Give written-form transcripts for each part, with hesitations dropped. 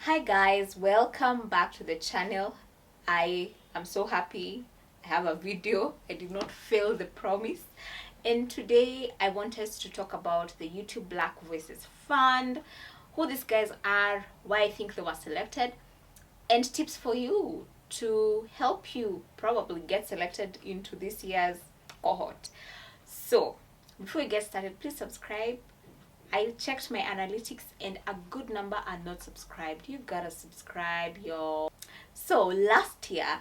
Hi guys, welcome back to the channel. I am so happy I have a video. I did not fail the promise. And today I want us to talk about the YouTube Black Voices Fund, who these guys are, why I think they were selected, and tips for you to help you probably get selected into this year's cohort. So before we get started, please subscribe. I checked my analytics and a good number are not subscribed. You gotta subscribe, y'all. So last year,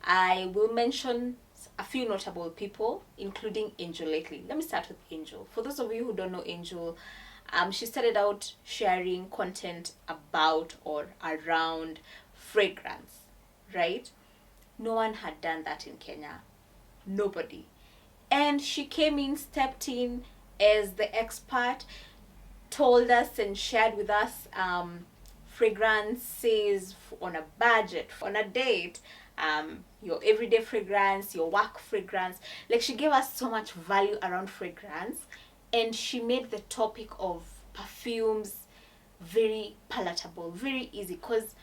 I will mention a few notable people, including Angel lately. Let me start with Angel. For those of you who don't know Angel, she started out sharing content about or around fragrance, right? No one had done that in Kenya. Nobody. And she came in, stepped in as the expert, told us and shared with us fragrances on a budget, on a date, your everyday fragrance, your work fragrance. Like, she gave us so much value around fragrance, and she made the topic of perfumes very palatable, very easy, because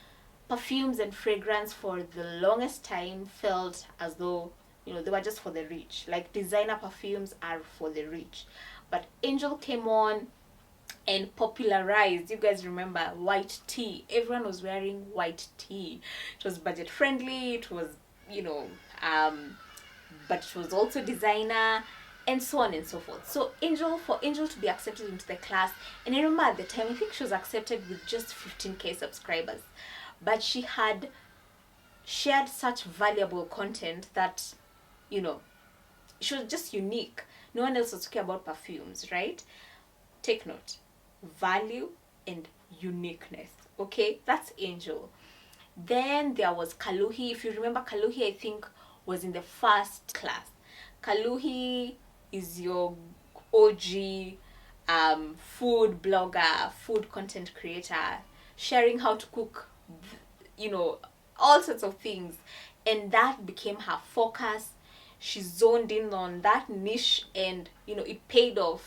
perfumes and fragrance for the longest time felt as though they were just for the rich. Like, designer perfumes are for the rich. But Angel came on and popularized, you guys remember, white tea. Everyone was wearing white tea. It was budget friendly, it was but it was also designer, and so on and so forth. So for Angel to be accepted into the class, and I remember at the time I think she was accepted with just 15k subscribers, but she had shared such valuable content that she was just unique. No one else was talking about perfumes, right? Take note: value and uniqueness. Okay, that's Angel. Then there was Kaluhi. If you remember, Kaluhi I think was in the first class. Kaluhi is your OG food blogger, food content creator, sharing how to cook, all sorts of things, and that became her focus. She zoned in on that niche, and it paid off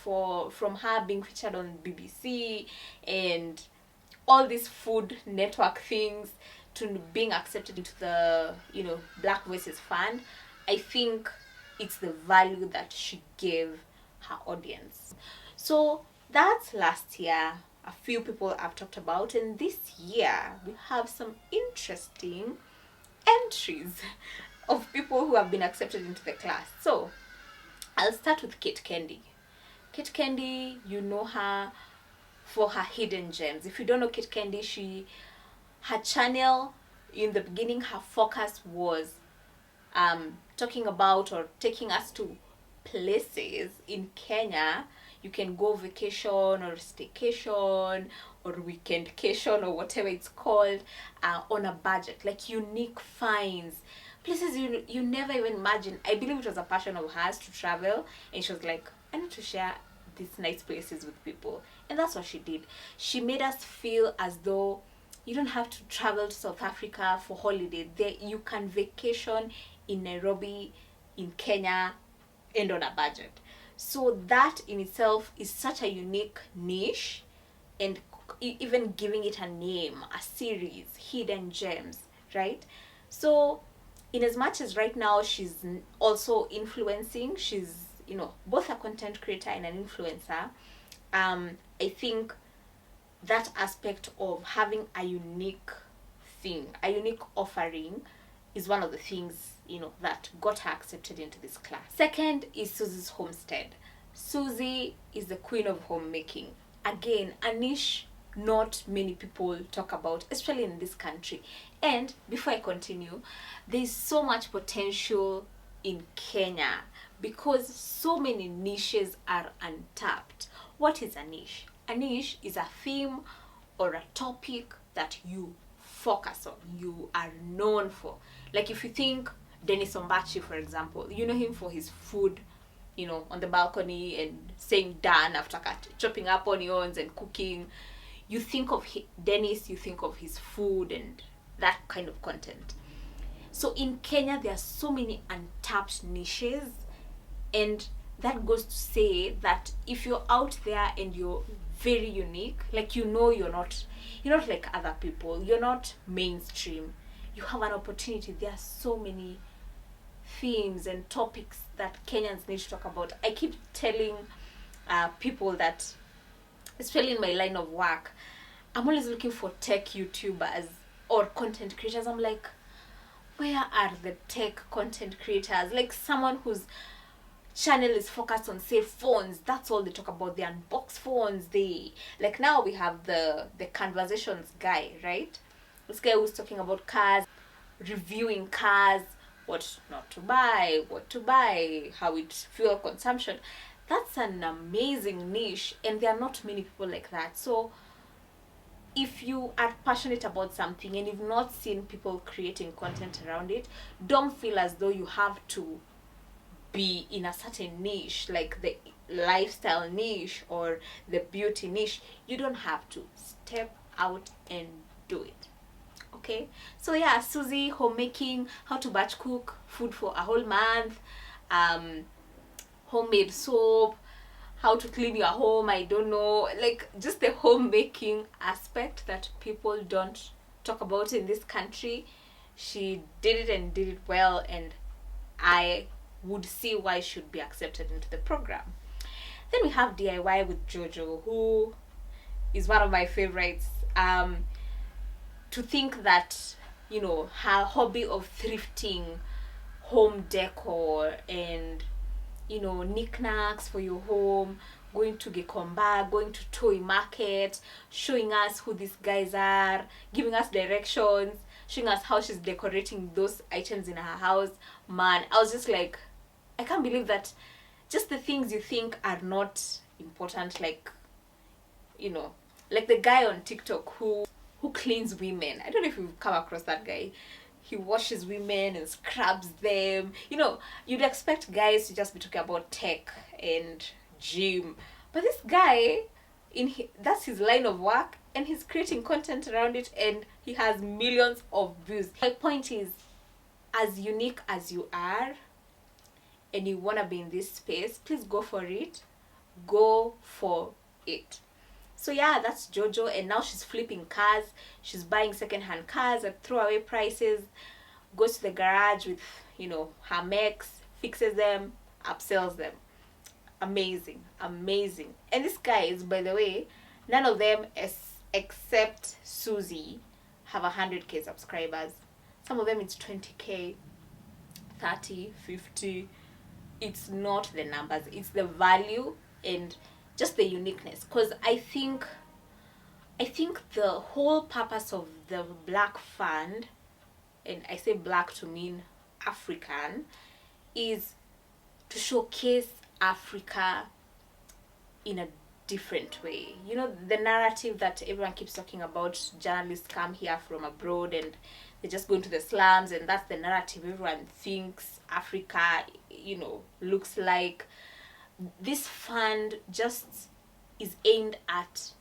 from her being featured on BBC and all these food network things to being accepted into the Black Voices Fund. I think it's the value that she gave her audience. So that's last year, a few people I've talked about, and this year we have some interesting entries of people who have been accepted into the class. So I'll start with Kate Candy. Kate Candy, you know her for her hidden gems. If you don't know Kate Candy, her channel in the beginning, her focus was talking about or taking us to places in Kenya. You can go vacation or staycation or weekendcation or whatever it's called, on a budget, like unique finds, places you never even imagine. I believe it was a passion of hers to travel, and she was like, I need to share these nice places with people. And that's what she did. She made us feel as though you don't have to travel to South Africa for holiday. There you can vacation in Nairobi, in Kenya, and on a budget. So that in itself is such a unique niche, and even giving it a name, a series, hidden gems, right? So in as much as right now she's also influencing, she's both a content creator and an influencer, I think that aspect of having a unique thing, a unique offering, is one of the things that got her accepted into this class. Second is Susie's Homestead. Susie is the queen of homemaking. Again, a niche not many people talk about, especially in this country. And before I continue, there's so much potential in Kenya because so many niches are untapped. What is a niche? A niche is a theme or a topic that you focus on, you are known for. Like, if you think Dennis Ombachi, for example, you know him for his food, on the balcony and saying done after chopping up onions and cooking. You think of Dennis, you think of his food and that kind of content. So in Kenya, there are so many untapped niches, and that goes to say that if you're out there and you're very unique. Like, you're not like other people. You're not mainstream. You have an opportunity. There are so many themes and topics that Kenyans need to talk about. I keep telling people that, especially in my line of work, I'm always looking for tech YouTubers or content creators. I'm like, where are the tech content creators? Like, someone whose channel is focused on, say, phones. That's all they talk about. They unbox phones. They, like, now we have the conversations guy, right? This guy who's talking about cars, reviewing cars, what not to buy, what to buy, how it fuel consumption. That's an amazing niche, and there are not many people like that. So if you are passionate about something and you've not seen people creating content around it, don't feel as though you have to be in a certain niche, like the lifestyle niche or the beauty niche. You don't have to. Step out and do it. Okay, so yeah, Susie, homemaking, how to batch cook food for a whole month, homemade soap, how to clean your home, I don't know, like just the homemaking aspect that people don't talk about in this country. She did it and did it well, and I would see why she should be accepted into the program. Then we have DIY with Jojo, who is one of my favorites. To think that, her hobby of thrifting home decor and, knickknacks for your home, going to Gikomba, going to toy market, showing us who these guys are, giving us directions, showing us how she's decorating those items in her house. Man, I was just like, I can't believe that just the things you think are not important, like, like the guy on TikTok who cleans women. I don't know if you've come across that guy. He washes women and scrubs them. You'd expect guys to just be talking about tech and gym, but this guy, that's his line of work, and he's creating content around it, and he has millions of views. My point is, as unique as you are and you want to be in this space, please go for it. Go for it. So yeah, that's Jojo, and now she's flipping cars. She's buying second-hand cars at throwaway prices, goes to the garage with, her mechs, fixes them, upsells them. Amazing. And these guys, by the way, none of them except Susie have 100k subscribers. Some of them it's 20k, 30, 50. It's not the numbers, it's the value and just the uniqueness. Because I think the whole purpose of the Black Fund, and I say black to mean African, is to showcase Africa in a different way. The narrative that everyone keeps talking about, journalists come here from abroad and they just go into the slums, and that's the narrative everyone thinks Africa, looks like. This fund just is aimed at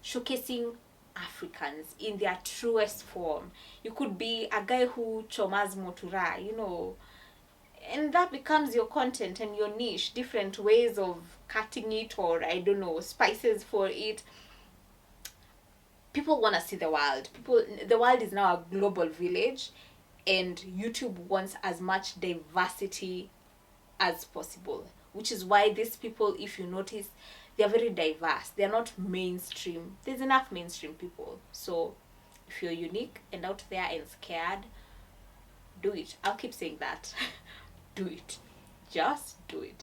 showcasing Africans in their truest form. You could be a guy who chomas motura, and that becomes your content and your niche, different ways of cutting it, or I don't know, spices for it. People want to see the world. The world is now a global village, and YouTube wants as much diversity as possible, which is why these people, if you notice, they're very diverse. They're not mainstream. There's enough mainstream people. So if you're unique and out there and scared, do it. I'll keep saying that. Do it. Just do it.